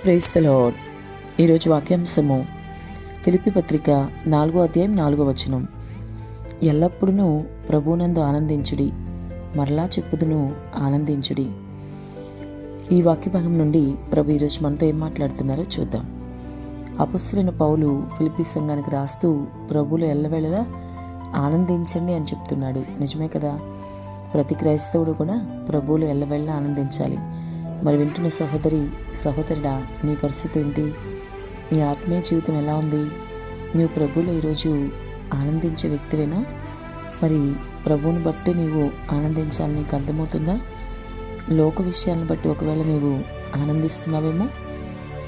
Praise the lord. ఈరోజు వాక్యాంశము ఫిలిప్పీ పత్రిక 4:4. ఎల్లప్పుడూ ప్రభువునందు ఆనందించుడి, మరలా చెప్పుదును ఆనందించుడి. ఈ వాక్య భాగం నుండి ప్రభు ఈరోజు మనతో ఏం మాట్లాడుతున్నారో చూద్దాం. అపొస్తలుడైన పౌలు ఫిలిప్పీ సంఘానికి రాస్తూ ప్రభువులో ఎల్లవేళలా ఆనందించండి అని చెప్తున్నాడు. నిజమే కదా, ప్రతి క్రైస్తవుడు కూడా ప్రభువులో ఎల్లవేళలా ఆనందించాలి. మరి వింటున్న సహోదరుడా, నీ పరిస్థితి ఏంటి? నీ ఆత్మీయ జీవితం ఎలా ఉంది? నువ్వు ప్రభువులో ఈరోజు ఆనందించే వ్యక్తివేనా? మరి ప్రభువుని బట్టి నీవు ఆనందించాలని నీకు అర్థమవుతుందా? లోక విషయాలను బట్టి ఒకవేళ నీవు ఆనందిస్తున్నావేమో.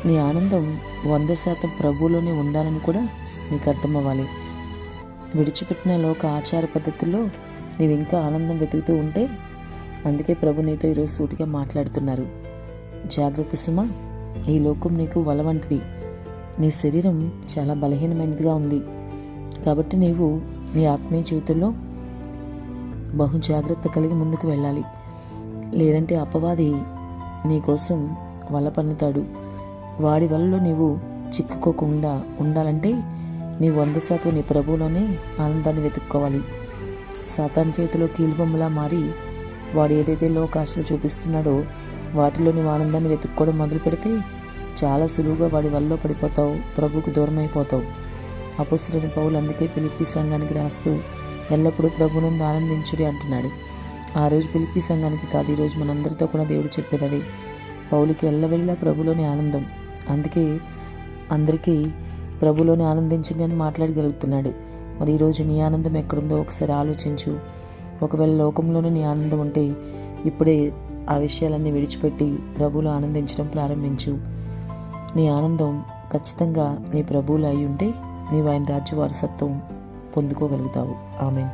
నీ ఆనందం 100% ప్రభువులోనే ఉండాలని కూడా నీకు అర్థమవ్వాలి. విడిచిపెట్టిన లోక ఆచార పద్ధతుల్లో నీవు ఇంకా ఆనందం వెతుకుతూ ఉంటే, అందుకే ప్రభు నీతో ఈరోజు సూటిగా మాట్లాడుతున్నారు. జాగ్రత్త సుమా, ఈ లోకం నీకు వల వంటిది. నీ శరీరం చాలా బలహీనమైనదిగా ఉంది. కాబట్టి నీవు నీ ఆత్మీయ జీవితంలో బహు జాగ్రత్త కలిగి ముందుకు వెళ్ళాలి. లేదంటే అపవాది నీ కోసం వల పన్నుతాడు. వాడి వలలో నీవు చిక్కుకోకుండా ఉండాలంటే నీ 100% నీ ప్రభువులోనే ఆనందాన్ని వెతుక్కోవాలి. సాతాను చేతిలో కీలుబొమ్మలా మారి వాడు ఏదైతే లోకాశలు చూపిస్తున్నాడో వాటిలో నువ్వు ఆనందాన్ని వెతుక్కోవడం మొదలు పెడితే చాలా సులువుగా వాడి వల్ల పడిపోతావు, ప్రభువుకు దూరం అయిపోతావు. అపొస్తలుడైన పౌలు అందుకే ఫిలిప్పీ సంఘానికి రాస్తూ ఎల్లప్పుడూ ప్రభువునందు ఆనందించుడి అంటున్నాడు. ఆ రోజు ఫిలిప్పీ సంఘానికి కాదు, ఈరోజు మనందరితో కూడా దేవుడు చెప్పేది అదే. పౌలుకి ఎల్లవెల్లా ప్రభులోని ఆనందం. అందుకే అందరికీ ప్రభులోని ఆనందించండి అని మాట్లాడగలుగుతున్నాడు. మరి ఈరోజు నీ ఆనందం ఎక్కడుందో ఒకసారి ఆలోచించు. ఒకవేళ లోకంలోనే నీ ఆనందం ఉంటే ఇప్పుడే ఆ విషయాలన్నీ విడిచిపెట్టి ప్రభువులో ఆనందించడం ప్రారంభించు. నీ ఆనందం ఖచ్చితంగా నీ ప్రభువులో అయి ఉంటే నీవు ఆయన రాజ్య వారసత్వం పొందుకోగలుగుతావు. ఆమేన్.